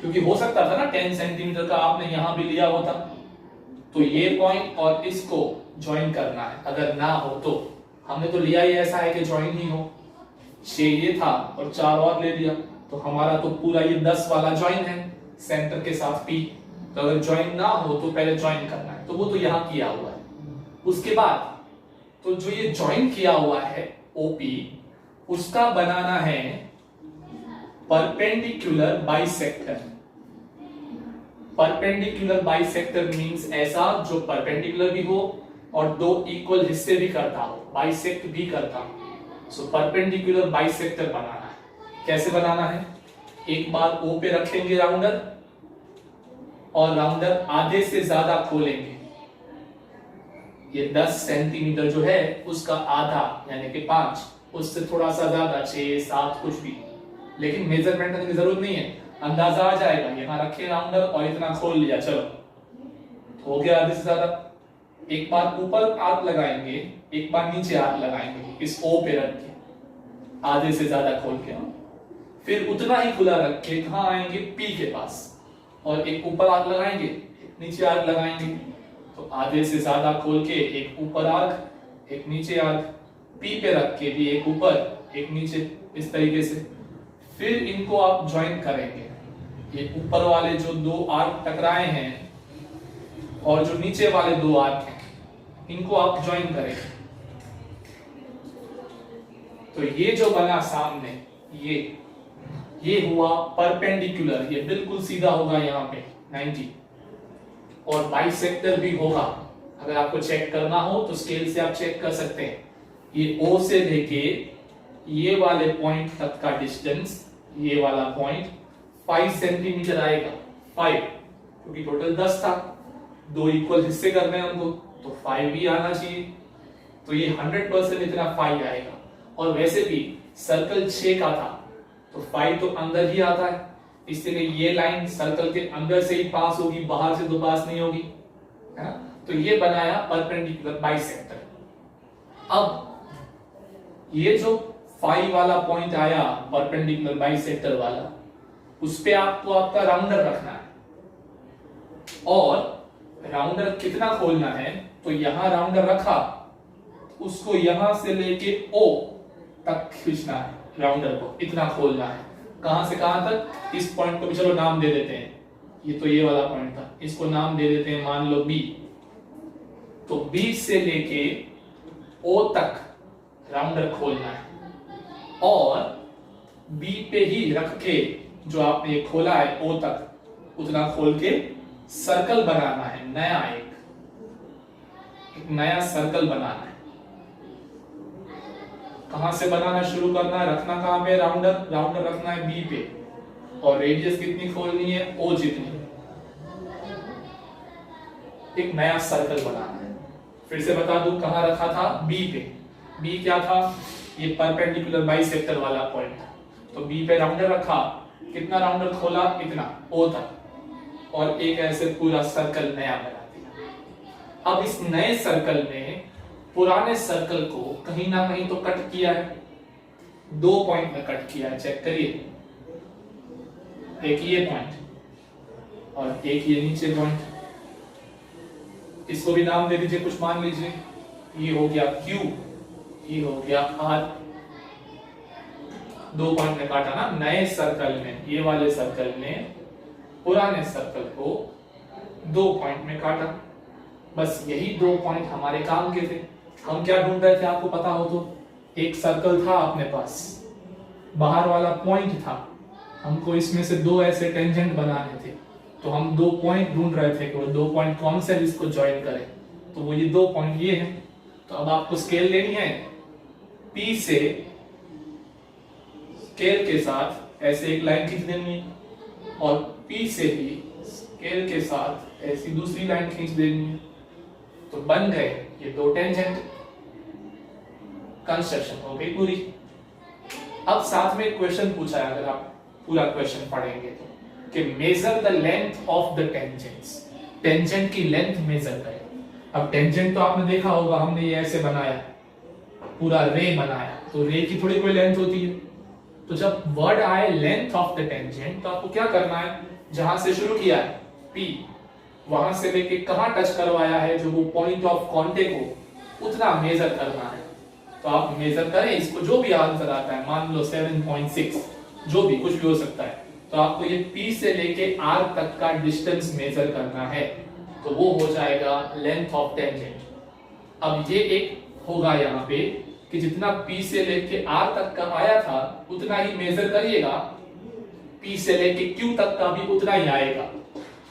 क्योंकि हो सकता था ना 10 सेंटीमीटर का आपने यहां भी लिया होता, तो ये पॉइंट और इसको ज्वाइन करना है। अगर ना हो तो हमने तो लिया ही ऐसा है कि ज्वाइन ही हो। 6 ये था और 4 और ले लिया, तो हमारा तो पूरा ये 10 वाला ज्वाइन है सेंटर के साथ P। तो अगर ज्वाइन ना हो तो पहले ज्वाइन करना है, तो वो तो यहां किया हुआ है। उसके बाद तो जो ये ज्वाइन किया हुआ है OP, उसका बनाना है perpendicular bisector. Perpendicular bisector means ऐसा जो परपेंडिकुलर भी हो और 2 इक्वल हिस्से भी करता हो, बाइसेक्ट भी करता हो। सो परपेंडिकुलर बाइसेक्टर बनाना है। कैसे बनाना है, एक बार O पे रखेंगे राउंडर, और राउंडर आधे से ज्यादा खोलेंगे। ये 10 सेंटीमीटर जो है उसका आधा यानी कि 5, उससे थोड़ा सा ज्यादा 6 7 कुछ भी, लेकिन मेजरमेंट करने की जरूरत नहीं है, अंदाजा आ जाएगा। यहाँ रखे राउंडर और इतना खोल लिया, चलो हो गया आधे से ज्यादा। एक बार ऊपर आर्क लगाएंगे, एक बार नीचे आर्क लगाएंगे, इस ओ पे रख के आधे से ज्यादा खोल के, फिर उतना ही खुला रख के कहाँ आएंगे, पी के पास, और एक ऊपर आर्क लगाएंगे, नीचे आर्क लगाएंगे। तो आधे से ज्यादा खोल के एक ऊपर आर्क, एक नीचे आर्क, पी पे रख के भी एक ऊपर एक नीचे, इस तरीके से। फिर इनको आप ज्वाइन करेंगे, ये ऊपर वाले जो दो आर्क टकराए हैं और जो नीचे वाले दो आर्क हैं, इनको आप ज्वाइन करेंगे। तो ये जो बना सामने, ये हुआ परपेंडिकुलर, ये बिल्कुल सीधा होगा यहाँ पे 90, और बाइसेक्टर भी होगा। अगर आपको चेक करना हो तो स्केल से आप चेक कर सकते हैं। ये O से लेके ये वाले पॉइंट तक का डिस्टेंस, ये वाला पॉइंट 5 सेंटीमीटर आएगा, 5, क्योंकि टोटल 10 था, 2 इक्वल हिस्से करने हैं हमको, तो 5 भी आना चाहिए। तो ये 100% इतना 5 आएगा। और वैसे भी सर्कल 6 का था, तो 5 तो अंदर ही आता है, इसलिए ये लाइन सर्कल के अंदर से ही पास होगी, बाहर से तो पास नहीं होगी, है ना। तो ये बनाया परपेंडिकुलर बाइसेक्टर। अब ये जो 5 वाला पॉइंट आया परपेंडिकुलर बाइसेक्टर वाला, उस पे आपको आपका राउंडर रखना है, और राउंडर कितना खोलना है, तो यहां राउंडर रखा, उसको यहां से लेके O तक खींचना है, राउंडर को इतना खोलना है। कहां से कहां तक, इस पॉइंट को भी चलो नाम दे देते हैं, ये तो ये वाला पॉइंट था, इसको नाम दे देते हैं, मान लो B। तो B से लेके O तक राउंडर खोलना है, और B पे ही रख के जो आपने ये खोला है O तक, उतना खोल के सर्कल बनाना है, नया एक नया सर्कल बनाना है। कहां से बनाना शुरू करना है, रखना कहां पे, राउंडर रखना है B पे, और रेडियस कितनी खोलनी है, O जितनी, एक नया सर्कल बनाना है। फिर से बता दूं कहां रखा था, B पे। B क्या था, ये परपेंडिकुलर बाइसेक्टर वाला पॉइंट, तो B पे राउंडर रखा, कितना राउंडर खोला, इतना O तक, और एक ऐसे पूरा सर्कल नया बना दिया। अब इस नए सर्कल में पुराने सर्कल को कहीं ना कहीं तो कट किया है, 2 पॉइंट में कट किया है, चेक करिए, एक ये पॉइंट और एक ये नीचे पॉइंट, इसको भी नाम दे दीजिए, कुछ मान लीजिए, ये हो गया Q, ये हो गया R। 2 पॉइंट में काटा ना नए सर्कल में, ये वाले सर्कल में पुराने सर्कल को 2 पॉइंट में काटा। बस यही 2 पॉइंट हमारे काम के थे। हम क्या ढूंढ रहे थे, आपको पता हो तो, एक सर्कल था अपने पास, बाहर वाला पॉइंट था, हमको इसमें से 2 ऐसे टेंजेंट बनाने थे, तो हम 2 पॉइंट ढूंढ रहे थे कि वो 2 पॉइंट कौन से इसको ज्वाइन करें, तो वो ये 2 पॉइंट ये हैं। तो अब आपको स्केल लेनी है, P से स्केल के साथ ऐसे एक लाइन खींच देनी है, और P से भी स्केल के साथ ऐसी दूसरी लाइन खींच देनी है, तो बन गए ये 2 टेंजेंट, कंस्ट्रक्शन हो गई पूरी। अब साथ में क्वेश्चन पूछा है, अगर आप पूरा क्वेश्चन पढ़ेंगे तो, कि measure the length of the tangents, tangent की लेंथ मेजर करें। अब टेंजेंट तो आपने देखा होगा, हमने ये ऐसे बनाया, पूरा रे बनाया, तो रे की थोड़ी कोई लेंथ होती है। तो जब वर्ड आए लेंथ ऑफ द टेंजेंट, तो आपको क्या करना है, जहां से शुरू किया है P, वहां से लेके कहां टच करवाया है, जो वो पॉइंट ऑफ कांटेक्ट हो, उतना मेजर करना है। तो आप मेजर करें इसको, जो भी आंसर आता है, मान लो 7.6, जो भी कुछ भी हो सकता है, तो आपको ये P से लेके R तक का डिस्टेंस मेजर करना है, तो वो हो जाएगा लेंथ ऑफ टेंजेंट। अब ये एक होगा यहाँ पे कि जितना P से लेके R तक का आया था उतना ही मेजर करिएगा, P से लेके Q तक का भी उतना ही आएगा।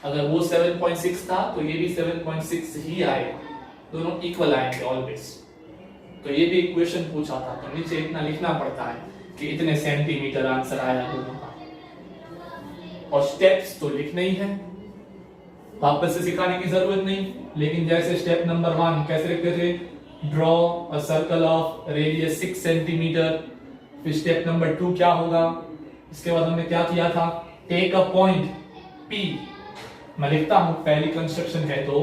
अगर वो 7.6 था तो ये भी 7.6 ही आएगा, दोनों इक्वल आएंगे ऑलवेज। तो ये भी इक्वेशन पूछा था, तो नीचे इतना लिखना पड़ता है कि इतने सेंटीमीटर आंसर आया दोनों का, और स्टेप्स तो लिखने ही है, वापस से सिखाने की जरूरत नहीं। लेकिन जैसे स्टेप नंबर 1 कैसे लिखते थे, draw a circle of radius 6 centimetre. फिर स्टेप नंबर 2 क्या होगा? इसके बाद हमने क्या किया था? Take a point P। मैं लिखता हूं, पहली कंस्ट्रक्शन है तो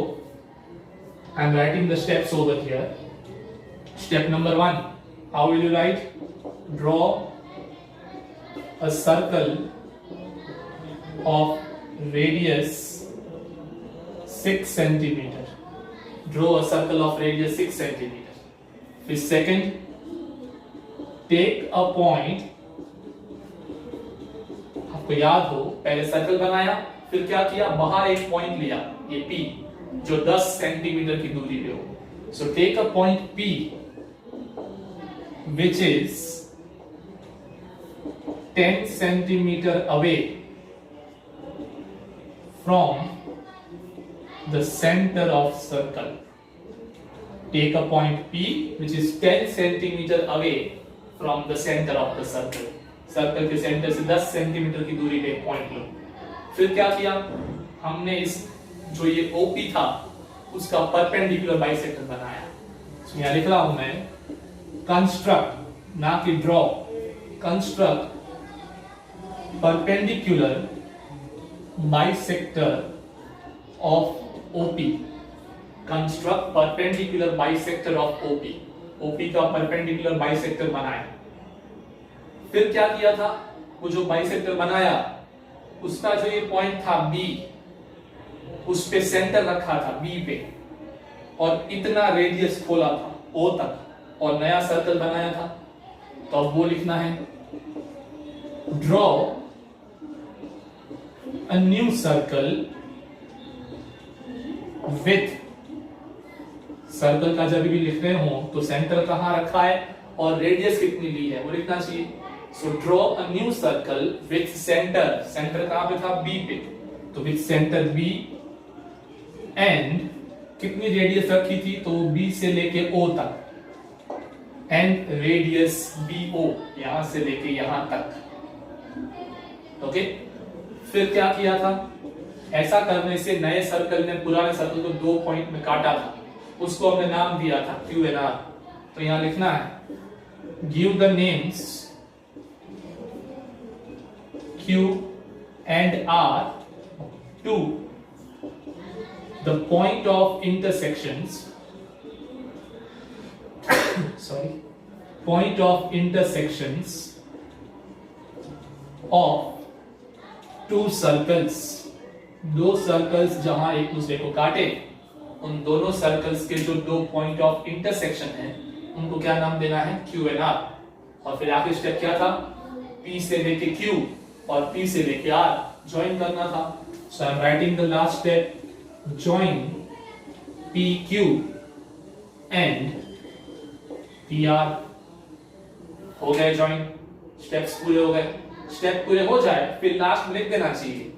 I am writing the steps over here. Step number 1, how will you write? Draw a circle of radius 6 centimetre. Draw a circle of radius 6 centimeter. फिर second, take a point। आपको याद हो, पहले सर्कल बनाया, फिर क्या किया? बाहर एक पॉइंट लिया, ये P, जो 10 सेंटीमीटर की दूरी पे हो। So take a point P which is 10 centimeter away from the center of circle. Take a point P which is 10 centimeter away from the center of the circle. Circle के centre से 10 centimetre की दूरी पे एक point लो। फिर क्या किया? हमने इस जो ये OP था उसका परपेंडिकुलर बाइसेक्टर बनाया। तो यहाँ लिख रहा हूं मैं, कंस्ट्रक्ट, ना कि draw, construct perpendicular bisector of OP। Construct perpendicular bisector of OP। OP का परपेंडिकुलर बाइसेक्टर बनाया। फिर क्या किया था? वो जो बाइसेक्टर बनाया उसका जो ये पॉइंट था B, उस पे सेंटर रखा था B पे, और इतना रेडियस खोला था O तक, और नया सर्कल बनाया था। तो अब वो लिखना है, draw a new circle with. Circle का जब भी लिख रहे हो तो सेंटर कहां रखा है और रेडियस कितनी ली है वो लिखना चाहिए। So draw a new circle with centre, centre कहां पे था? B पे, तो विथ सेंटर B एंड कितनी रेडियस रखी थी? तो B से लेके O तक, एंड रेडियस BO, यहां से लेके यहां तक। ओके, फिर क्या किया था? ऐसा करने से नए सर्कल ने पुराने सर्कल को 2 पॉइंट में काटा था, उसको हमने नाम दिया था Q and R। तो यहां लिखना है, give the names Q and R to the point of intersections sorry, point of intersections of 2 circles। 2 circles जहां एक दूसरे को काटे, उन दोनों सर्कल्स के जो 2 पॉइंट ऑफ इंटरसेक्शन है उनको क्या नाम देना है? Q and R। और फिर आखिरी स्टेप क्या था? P से लेके Q और P से लेके R ज्वाइन करना था। So I am writing the last step, join PQ and PR। हो गए ज्वाइन, स्टेप्स पूरे हो गए। स्टेप पूरे हो जाए फिर लास्ट में लिख देना चाहिए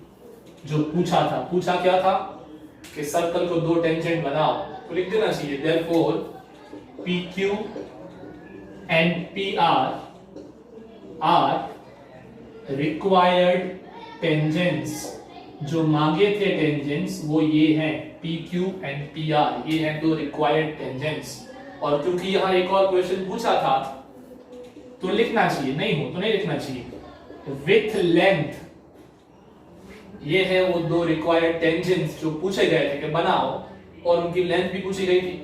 जो पूछा था। पूछा क्या था? कि सर्कल को 2 टेंजेंट बनाओ, तो लिख देना चाहिए therefore PQ and PR are required tangents। जो मांगे थे टेंजेंट्स वो ये हैं, PQ and PR, ये हैं 2 required tangents। और क्योंकि यहाँ एक और क्वेश्चन पूछा था तो लिखना चाहिए, नहीं हो तो नहीं लिखना चाहिए, with length। ये है वो 2 रिक्वायर्ड टेंजेंट्स जो पूछे गए थे कि बनाओ, और उनकी लेंथ भी पूछी गई थी।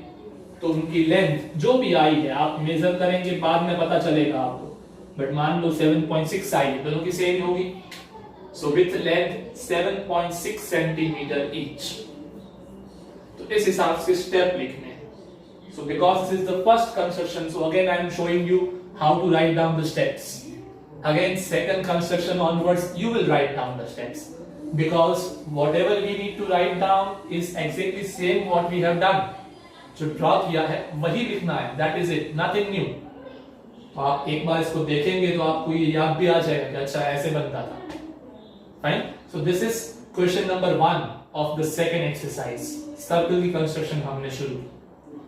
तो उनकी लेंथ जो भी आई है आप मेजर करेंगे, बाद में पता चलेगा आपको, बट मान लो 7.6 आई है, दोनों की सेम होगी। So with length 7.6 centimetre each. तो इस हिसाब से स्टेप लिखने हैं। So because this is the first construction, so again I am showing you how to write down the steps. Again, second construction onwards, you will write down the steps, because whatever we need to write down is exactly same what we have done। जो draw किया है वही लिखना है, that is it, nothing new। तो आप एक बार इसको देखेंगे तो आपको ये याद भी आ जाएगा कि अच्छा ऐसे बनता था। Fine? So this is question number 1 of the second exercise। Circle की कंस्ट्रक्शन हमने शुरू।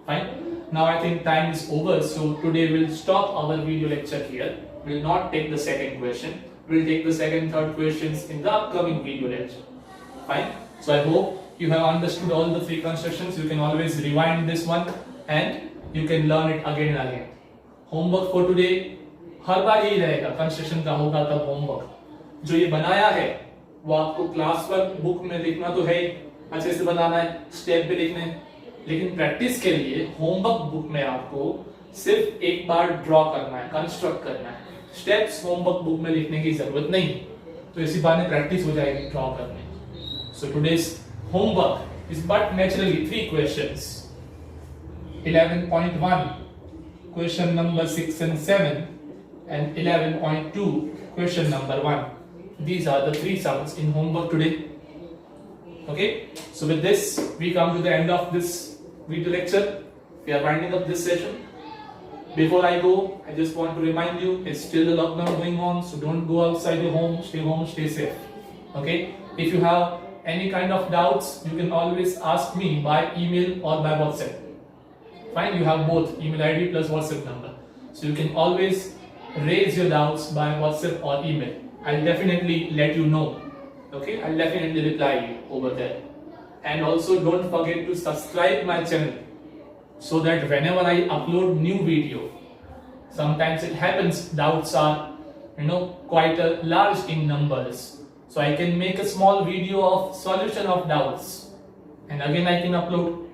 Fine? Now I think time is over, so today we'll stop our video lecture here। We'll not take the second question, we'll take the second, third questions in the upcoming video lecture। Fine? So I hope you have understood all the 3 constructions. You can always rewind this one and you can learn it again and again. Homework for today हर बार यही रहेगा, construction का होगा तब homework जो ये बनाया है वो आपको क्लास वर्क बुक में लिखना तो है ही, अच्छे से बनाना है, स्टेप भी लिखने हैं, लेकिन प्रैक्टिस के लिए होमवर्क बुक में आपको सिर्फ एक बार ड्रॉ करना है, कंस्ट्रक्ट करना है, स्टेप्स होमवर्क बुक में लिखने की जरूरत नहीं, तो इसी बहाने प्रैक्टिस हो जाएगी ड्रॉ करने। So today's homework is but naturally 3 questions. 11.1 question number 6 and 7 and 11.2 question number 1. These are the 3 sums in homework today. Okay, so with this we come to the end of this video lecture. We are winding up this session. Before I go, I just want to remind you, it's still the lockdown going on, so don't go outside your home, stay safe. Okay, if you have any kind of doubts, you can always ask me by email or by WhatsApp. Fine, you have both email ID plus WhatsApp number, so you can always raise your doubts by WhatsApp or email. I'll definitely let you know. Okay, I'll definitely reply you over there. And also don't forget to subscribe my channel so that whenever I upload new video, sometimes it happens doubts are quite large in numbers, so I can make a small video of solution of doubts and again I can upload.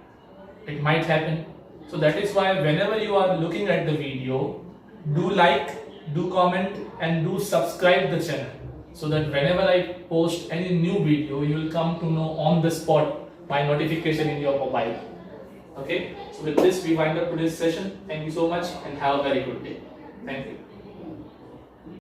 It might happen, so that is why whenever you are looking at the video, do like, do comment and do subscribe the channel, so that whenever I post any new video, you will come to know on the spot by notification in your mobile. Okay, so with this we wind up today's session. Thank you so much and have a very good day. Thank you.